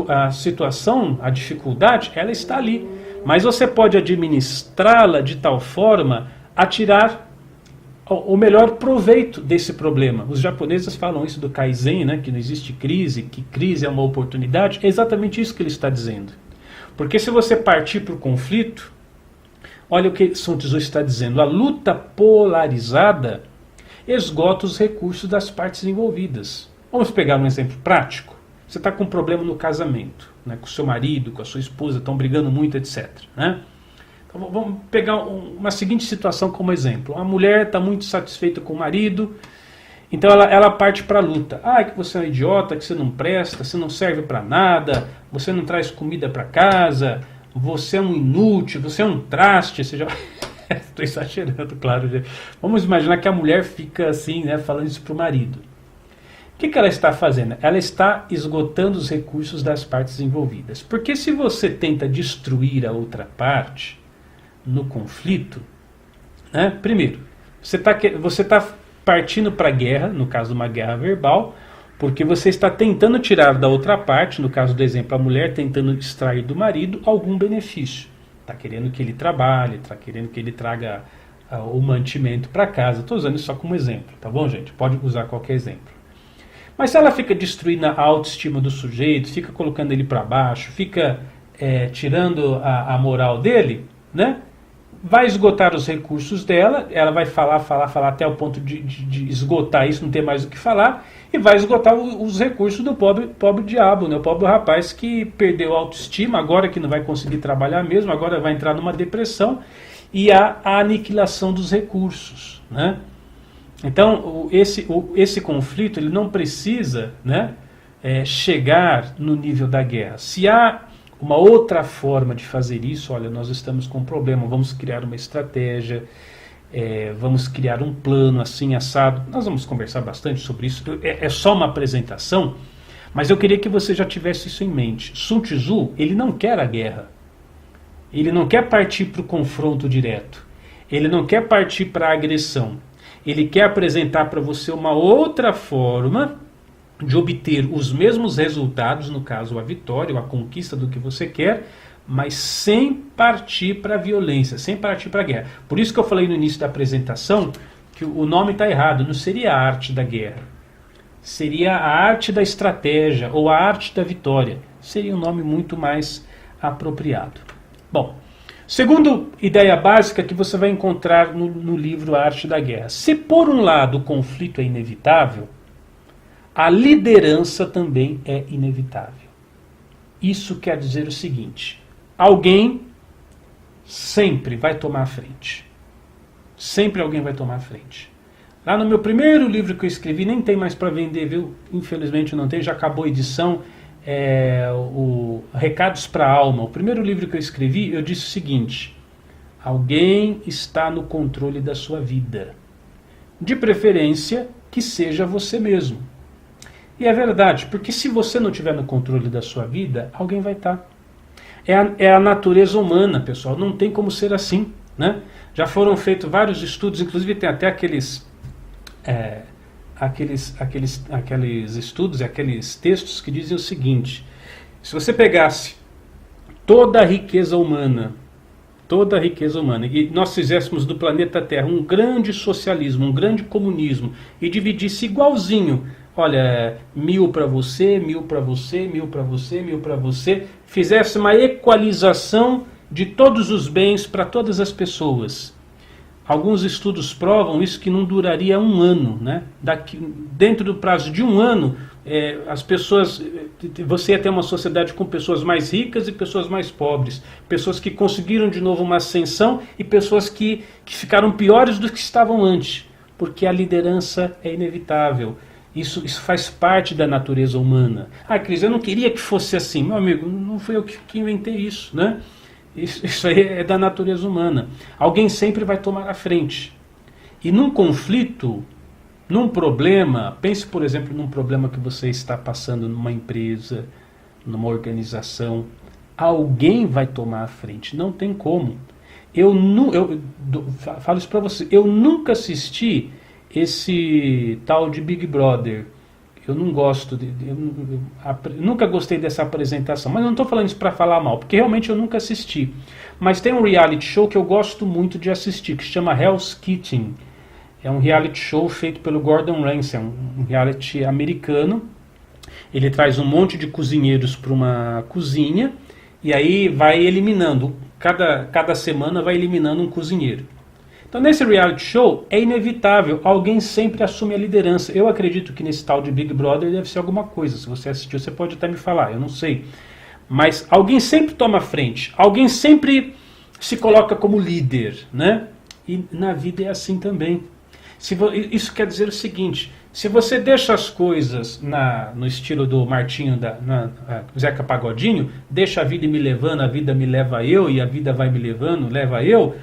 A situação, a dificuldade, ela está ali. Mas você pode administrá-la de tal forma a tirar o melhor proveito desse problema. Os japoneses falam isso do Kaizen, né? Que não existe crise, que crise é uma oportunidade. É exatamente isso que ele está dizendo. Porque se você partir para o conflito, olha o que Sun Tzu está dizendo, a luta polarizada esgota os recursos das partes envolvidas. Vamos pegar um exemplo prático. Você está com um problema no casamento, né, com o seu marido, com a sua esposa, estão brigando muito, etc. Né? Então, vamos pegar uma seguinte situação como exemplo. A mulher está muito satisfeita com o marido, então ela parte para a luta. Que você é um idiota, que você não presta, você não serve para nada, você não traz comida para casa, você é um inútil, você é um traste, você já... Estou exagerando, claro. Vamos imaginar que a mulher fica assim, né, falando isso para o marido. O que ela está fazendo? Ela está esgotando os recursos das partes envolvidas. Porque se você tenta destruir a outra parte no conflito, né, primeiro, você está partindo para a guerra, no caso de uma guerra verbal, porque você está tentando tirar da outra parte, no caso do exemplo, a mulher tentando extrair do marido algum benefício. Está querendo que ele trabalhe, está querendo que ele traga o mantimento para casa. Estou usando isso só como exemplo, tá bom, gente? Pode usar qualquer exemplo. Mas se ela fica destruindo a autoestima do sujeito, fica colocando ele para baixo, fica tirando a moral dele, né? Vai esgotar os recursos dela, ela vai falar até o ponto de esgotar isso, não ter mais o que falar, e vai esgotar os recursos do pobre diabo, né? O pobre rapaz que perdeu a autoestima, agora que não vai conseguir trabalhar mesmo, agora vai entrar numa depressão, e a aniquilação dos recursos, né? Então, esse conflito ele não precisa, né, chegar no nível da guerra. Se há uma outra forma de fazer isso, olha, nós estamos com um problema, vamos criar uma estratégia, vamos criar um plano assim, assado. Nós vamos conversar bastante sobre isso, é só uma apresentação, mas eu queria que você já tivesse isso em mente. Sun Tzu, ele não quer a guerra, ele não quer partir para o confronto direto, ele não quer partir para a agressão. Ele quer apresentar para você uma outra forma de obter os mesmos resultados, no caso a vitória ou a conquista do que você quer, mas sem partir para a violência, sem partir para a guerra. Por isso que eu falei no início da apresentação que o nome está errado, não seria a arte da guerra, seria a arte da estratégia ou a arte da vitória. Seria um nome muito mais apropriado. Bom, segundo ideia básica que você vai encontrar no livro A Arte da Guerra. Se por um lado o conflito é inevitável, a liderança também é inevitável. Isso quer dizer o seguinte, alguém sempre vai tomar a frente. Sempre alguém vai tomar a frente. Lá no meu primeiro livro que eu escrevi, nem tem mais para vender, viu? Infelizmente não tem, já acabou a edição. o Recados para a Alma, o primeiro livro que eu escrevi, eu disse o seguinte: alguém está no controle da sua vida. De preferência, que seja você mesmo. E é verdade, porque se você não estiver no controle da sua vida, alguém vai estar. É a natureza humana, pessoal, não tem como ser assim, né? Já foram feitos vários estudos, inclusive tem até aqueles estudos, aqueles textos que dizem o seguinte: se você pegasse toda a riqueza humana, e nós fizéssemos do planeta Terra um grande socialismo, um grande comunismo, e dividisse igualzinho, olha, 1000 para você, 1000 para você, 1000 para você, 1000 para você, fizesse uma equalização de todos os bens para todas as pessoas. Alguns estudos provam isso, que não duraria um ano, né? Dentro do prazo de um ano, as pessoas, você ia ter uma sociedade com pessoas mais ricas e pessoas mais pobres, pessoas que conseguiram de novo uma ascensão e pessoas que ficaram piores do que estavam antes, porque a liderança é inevitável. Isso faz parte da natureza humana. Ah, Cris, eu não queria que fosse assim. Meu amigo, não fui eu que inventei isso, né? Isso aí é da natureza humana. Alguém sempre vai tomar a frente. E num conflito, num problema, pense, por exemplo, num problema que você está passando numa empresa, numa organização, alguém vai tomar a frente, não tem como. Eu falo isso para você, eu nunca assisti esse tal de Big Brother. Eu não gosto, nunca gostei dessa apresentação, mas não estou falando isso para falar mal, porque realmente eu nunca assisti. Mas tem um reality show que eu gosto muito de assistir, que se chama Hell's Kitchen. É um reality show feito pelo Gordon Ramsay, um reality americano. Ele traz um monte de cozinheiros para uma cozinha e aí vai eliminando, cada semana vai eliminando um cozinheiro. Então nesse reality show é inevitável, alguém sempre assume a liderança. Eu acredito que nesse tal de Big Brother deve ser alguma coisa. Se você assistiu, você pode até me falar, eu não sei. Mas alguém sempre toma a frente, alguém sempre se coloca como líder, né? E na vida é assim também. Isso quer dizer o seguinte: se você deixa as coisas no estilo do Martinho, Zeca Pagodinho, deixa a vida me levando, a vida me leva eu, e a vida vai me levando, leva eu,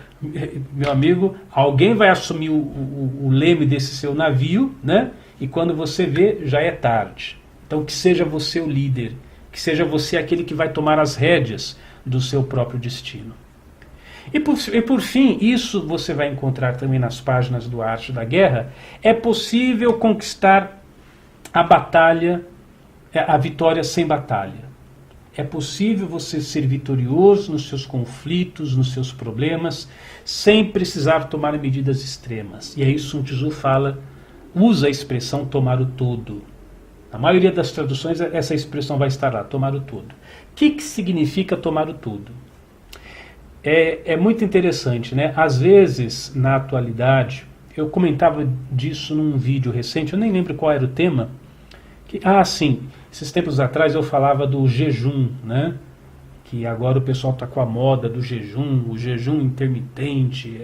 meu amigo, alguém vai assumir o leme desse seu navio, né? E quando você vê, já é tarde. Então que seja você o líder, que seja você aquele que vai tomar as rédeas do seu próprio destino. E por fim, isso você vai encontrar também nas páginas do Arte da Guerra, é possível conquistar a vitória sem batalha. É possível você ser vitorioso nos seus conflitos, nos seus problemas, sem precisar tomar medidas extremas. E aí Sun Tzu usa a expressão tomar o todo. Na maioria das traduções essa expressão vai estar lá, tomar o todo. O que significa tomar o todo? É muito interessante, né? Às vezes, na atualidade, eu comentava disso num vídeo recente, eu nem lembro qual era o tema. Sim, esses tempos atrás eu falava do jejum, né? Que agora o pessoal está com a moda do jejum, o jejum intermitente,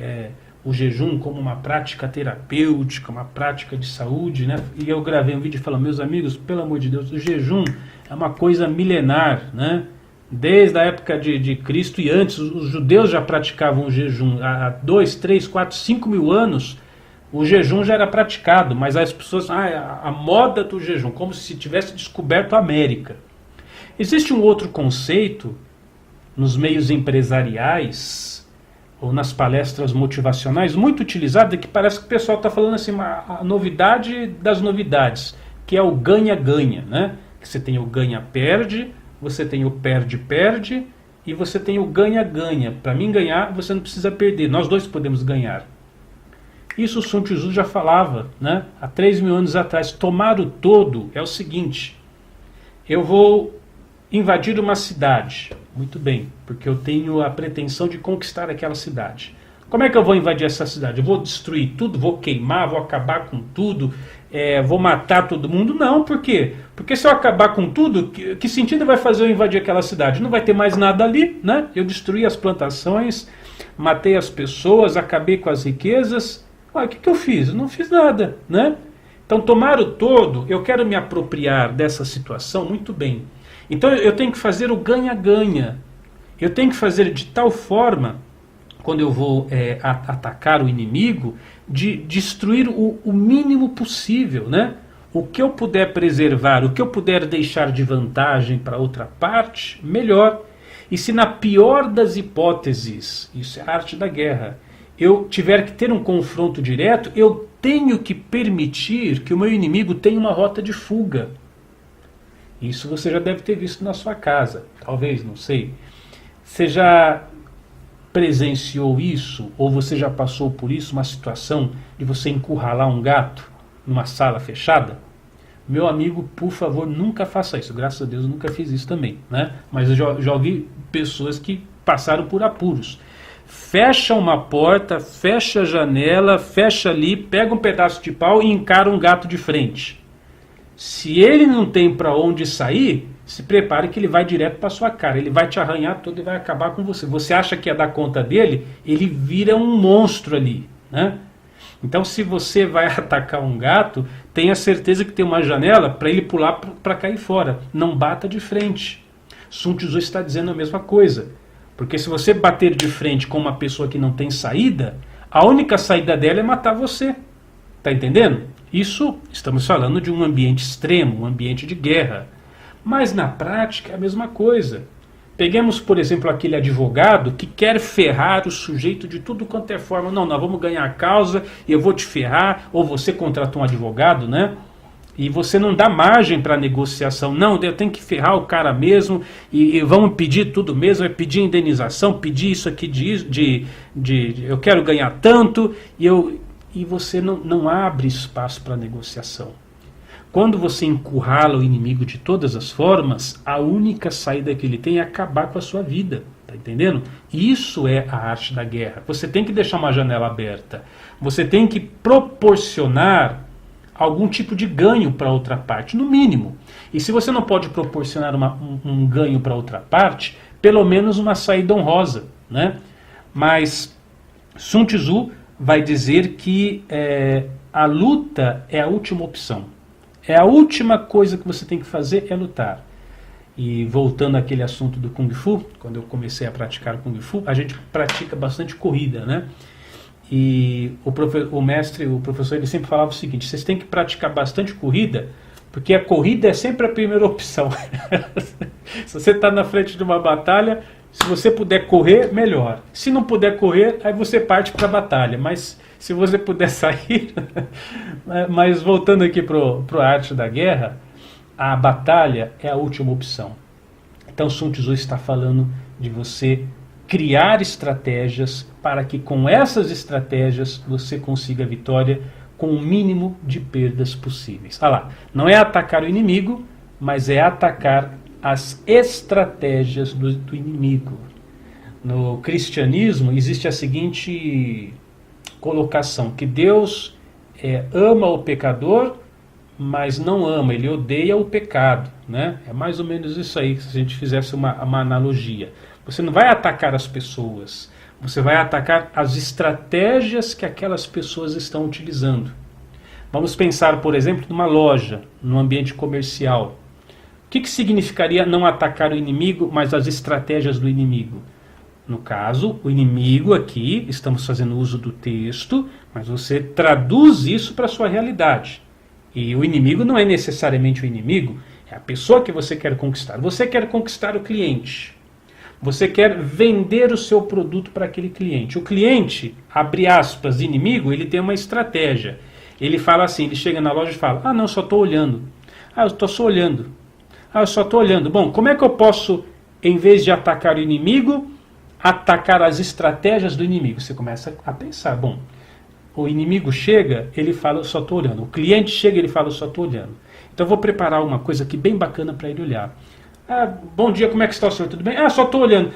o jejum como uma prática terapêutica, uma prática de saúde, né? E eu gravei um vídeo falando, meus amigos, pelo amor de Deus, o jejum é uma coisa milenar, né? Desde a época de Cristo e antes, os judeus já praticavam o jejum. Há 2, 3, 4, 5 mil anos, o jejum já era praticado, mas as pessoas, a moda do jejum, como se tivesse descoberto a América. Existe um outro conceito nos meios empresariais, ou nas palestras motivacionais, muito utilizado, que parece que o pessoal está falando assim, a novidade das novidades, que é o ganha-ganha, né? Que você tem o ganha-perde, você tem o perde-perde e você tem o ganha-ganha. Para mim ganhar, você não precisa perder. Nós dois podemos ganhar. Isso o Sun Tzu já falava, né? Há 3 mil anos atrás. Tomar o todo é o seguinte: eu vou invadir uma cidade. Muito bem, porque eu tenho a pretensão de conquistar aquela cidade. Como é que eu vou invadir essa cidade? Eu vou destruir tudo, vou queimar, vou acabar com tudo, vou matar todo mundo? Não, por quê? Porque se eu acabar com tudo, que sentido vai fazer eu invadir aquela cidade? Não vai ter mais nada ali, né? Eu destruí as plantações, matei as pessoas, acabei com as riquezas. O que eu fiz? Eu não fiz nada, né? Então tomar o todo, eu quero me apropriar dessa situação, muito bem. Então eu tenho que fazer o ganha-ganha. Eu tenho que fazer de tal forma, quando eu vou atacar o inimigo, de destruir o mínimo possível, né? O que eu puder preservar, o que eu puder deixar de vantagem para outra parte, melhor. E se na pior das hipóteses, isso é a arte da guerra, eu tiver que ter um confronto direto, eu tenho que permitir que o meu inimigo tenha uma rota de fuga. Isso você já deve ter visto na sua casa, talvez, não sei. Você já presenciou isso, ou você já passou por isso, uma situação de você encurralar um gato numa sala fechada? Meu amigo, por favor, nunca faça isso. Graças a Deus eu nunca fiz isso também, né? Mas eu já ouvi pessoas que passaram por apuros. Fecha uma porta, fecha a janela, fecha ali, pega um pedaço de pau e encara um gato de frente. Se ele não tem para onde sair, se prepare que ele vai direto para sua cara. Ele vai te arranhar todo e vai acabar com você. Você acha que ia dar conta dele? Ele vira um monstro ali, né? Então, se você vai atacar um gato, tenha certeza que tem uma janela para ele pular para cair fora. Não bata de frente. Sun Tzu está dizendo a mesma coisa. Porque se você bater de frente com uma pessoa que não tem saída, a única saída dela é matar você. Está entendendo? Isso, estamos falando de um ambiente extremo, um ambiente de guerra. Mas na prática é a mesma coisa. Peguemos, por exemplo, aquele advogado que quer ferrar o sujeito de tudo quanto é forma. Não, nós vamos ganhar a causa e eu vou te ferrar. Ou você contrata um advogado, né? E você não dá margem para negociação. Não, eu tenho que ferrar o cara mesmo e vamos pedir tudo mesmo, é pedir indenização, pedir isso aqui eu quero ganhar tanto e você não abre espaço para negociação. Quando você encurrala o inimigo de todas as formas, a única saída que ele tem é acabar com a sua vida. Tá entendendo? Isso é a arte da guerra. Você tem que deixar uma janela aberta. Você tem que proporcionar algum tipo de ganho para outra parte, no mínimo. E se você não pode proporcionar um ganho para outra parte, pelo menos uma saída honrosa, né? Mas Sun Tzu vai dizer que a luta é a última opção. É a última coisa que você tem que fazer é lutar. E voltando àquele assunto do Kung Fu, quando eu comecei a praticar Kung Fu, a gente pratica bastante corrida, né? E o professor, ele sempre falava o seguinte: vocês têm que praticar bastante corrida, porque a corrida é sempre a primeira opção. Se você está na frente de uma batalha, se você puder correr, melhor. Se não puder correr, aí você parte para a batalha. Mas se você puder sair... Mas voltando aqui para a arte da guerra, a batalha é a última opção. Então Sun Tzu está falando de você criar estratégias para que com essas estratégias você consiga a vitória com o mínimo de perdas possíveis. Ah lá, não é atacar o inimigo, mas é atacar as estratégias do inimigo. No cristianismo existe a seguinte colocação, que Deus ama o pecador, mas não ama, ele odeia o pecado, né? É mais ou menos isso aí, se a gente fizesse uma analogia. Você não vai atacar as pessoas, você vai atacar as estratégias que aquelas pessoas estão utilizando. Vamos pensar, por exemplo, numa loja, num ambiente comercial. O que significaria não atacar o inimigo, mas as estratégias do inimigo? No caso, o inimigo aqui, estamos fazendo uso do texto, mas você traduz isso para a sua realidade. E o inimigo não é necessariamente o inimigo, é a pessoa que você quer conquistar. Você quer conquistar o cliente. Você quer vender o seu produto para aquele cliente. O cliente, abre aspas, inimigo, ele tem uma estratégia. Ele fala assim, ele chega na loja e fala: ah, não, só estou olhando. Ah, eu estou só olhando. Ah, eu só estou olhando. Bom, como é que eu posso, em vez de atacar o inimigo, atacar as estratégias do inimigo? Você começa a pensar, bom, o inimigo chega, ele fala: eu só estou olhando. O cliente chega, ele fala: eu só estou olhando. Então eu vou preparar uma coisa aqui bem bacana para ele olhar. Ah, bom dia, como é que está o senhor? Tudo bem? Ah, só estou olhando.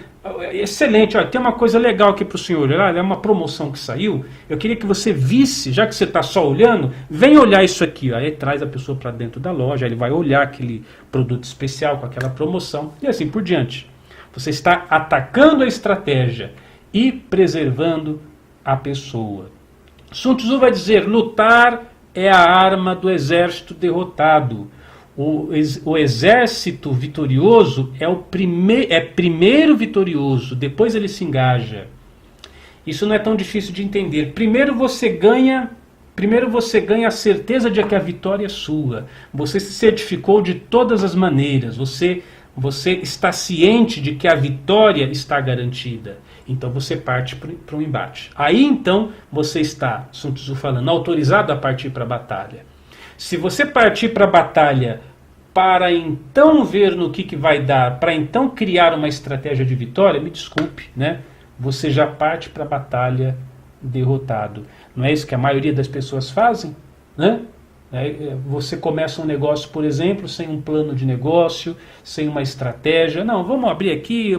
Excelente, olha, tem uma coisa legal aqui para o senhor olhar, é uma promoção que saiu. Eu queria que você visse, já que você está só olhando, vem olhar isso aqui. Aí traz a pessoa para dentro da loja, ele vai olhar aquele produto especial com aquela promoção e assim por diante. Você está atacando a estratégia e preservando a pessoa. Sun Tzu vai dizer: lutar é a arma do exército derrotado. O exército vitorioso é primeiro vitorioso, depois ele se engaja. Isso não é tão difícil de entender. Primeiro você ganha a certeza de que a vitória é sua. Você se certificou de todas as maneiras. Você está ciente de que a vitória está garantida. Então você parte para um embate. Aí então você está, Sun Tzu falando, autorizado a partir para a batalha. Se você partir para a batalha para então ver no que vai dar, para então criar uma estratégia de vitória, me desculpe, né? Você já parte para a batalha derrotado. Não é isso que a maioria das pessoas fazem, né? Você começa um negócio, por exemplo, sem um plano de negócio, sem uma estratégia. Não, vamos abrir aqui,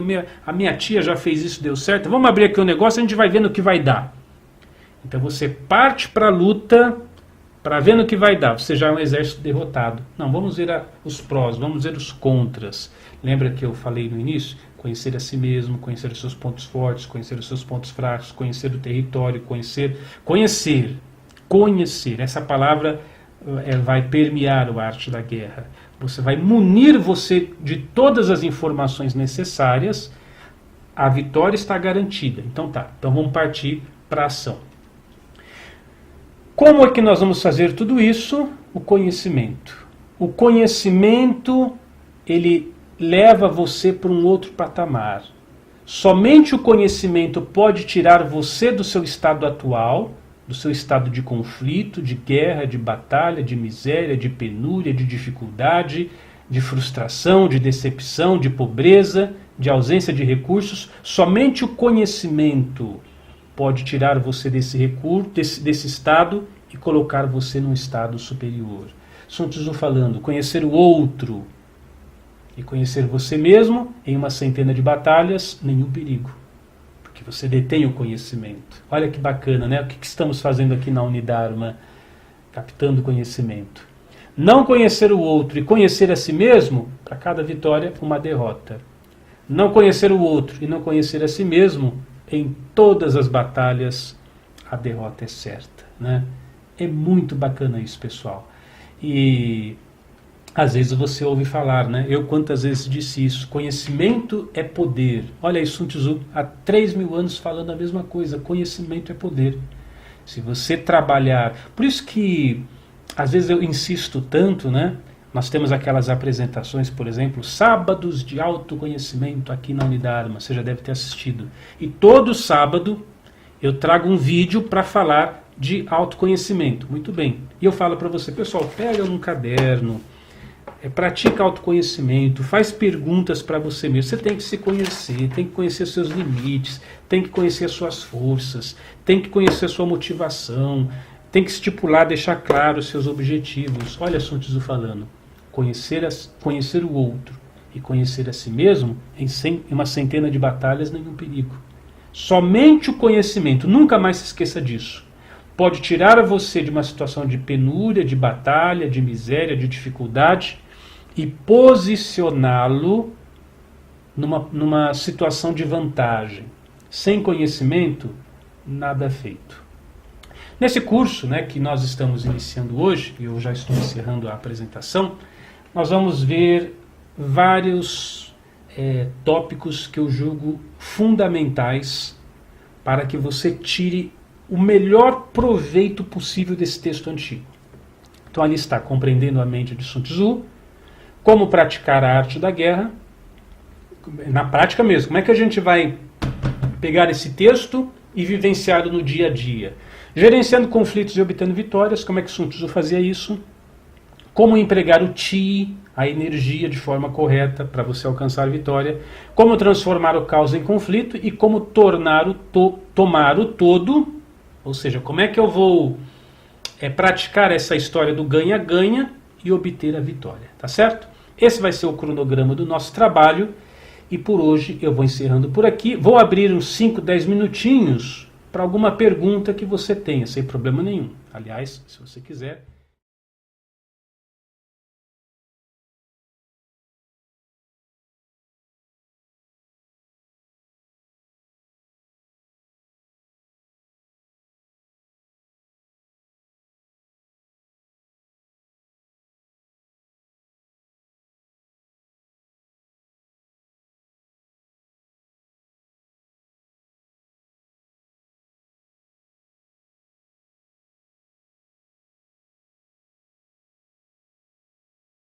a minha tia já fez isso, deu certo. Vamos abrir aqui um negócio, a gente vai ver no que vai dar. Então você parte para a luta para ver no que vai dar. Você já é um exército derrotado. Não, vamos ver os prós, vamos ver os contras. Lembra que eu falei no início? Conhecer a si mesmo, conhecer os seus pontos fortes, conhecer os seus pontos fracos, conhecer o território, conhecer. Essa palavra vai permear o arte da guerra. Você vai munir você de todas as informações necessárias. A vitória está garantida. Então vamos partir para a ação. Como é que nós vamos fazer tudo isso? O conhecimento. O conhecimento, ele leva você para um outro patamar. Somente o conhecimento pode tirar você do seu estado atual, do seu estado de conflito, de guerra, de batalha, de miséria, de penúria, de dificuldade, de frustração, de decepção, de pobreza, de ausência de recursos. Somente o conhecimento pode tirar você desse recurso, desse estado e colocar você num estado superior. Sun Tzu falando, conhecer o outro e conhecer você mesmo, em uma centena de batalhas, nenhum perigo. Porque você detém o conhecimento. Olha que bacana, né? O que estamos fazendo aqui na Unidharma? Captando conhecimento. Não conhecer o outro e conhecer a si mesmo, para cada vitória, uma derrota. Não conhecer o outro e não conhecer a si mesmo, em todas as batalhas, a derrota é certa, né? É muito bacana isso, pessoal. E às vezes você ouve falar, né? Eu quantas vezes disse isso? Conhecimento é poder. Olha aí, Sun Tzu, há 3.000 anos falando a mesma coisa. Conhecimento é poder. Se você trabalhar... Por isso que, às vezes eu insisto tanto, né? Nós temos aquelas apresentações, por exemplo, sábados de autoconhecimento aqui na Unidharma. Você já deve ter assistido. E todo sábado eu trago um vídeo para falar de autoconhecimento. Muito bem. E eu falo para você, pessoal, pega um caderno, pratica autoconhecimento, faz perguntas para você mesmo. Você tem que se conhecer, tem que conhecer seus limites, tem que conhecer suas forças, tem que conhecer sua motivação, tem que estipular, deixar claro os seus objetivos. Olha Sun Tzu falando, conhecer o outro e conhecer a si mesmo, em uma centena de batalhas, nenhum perigo. Somente o conhecimento, nunca mais se esqueça disso, pode tirar você de uma situação de penúria, de batalha, de miséria, de dificuldade e posicioná-lo numa situação de vantagem. Sem conhecimento, nada é feito. Nesse curso, né, que nós estamos iniciando hoje, e eu já estou encerrando a apresentação, nós vamos ver vários tópicos que eu julgo fundamentais para que você tire o melhor proveito possível desse texto antigo. Então ali está, compreendendo a mente de Sun Tzu, como praticar a arte da guerra, na prática mesmo. Como é que a gente vai pegar esse texto e vivenciá-lo no dia a dia? Gerenciando conflitos e obtendo vitórias, como é que Sun Tzu fazia isso? Como empregar o Qi, a energia, de forma correta para você alcançar a vitória? Como transformar o caos em conflito e como tomar o todo. Ou seja, como é que eu vou praticar essa história do ganha-ganha e obter a vitória, tá certo? Esse vai ser o cronograma do nosso trabalho e por hoje eu vou encerrando por aqui. Vou abrir uns 5, 10 minutinhos para alguma pergunta que você tenha, sem problema nenhum. Aliás, se você quiser,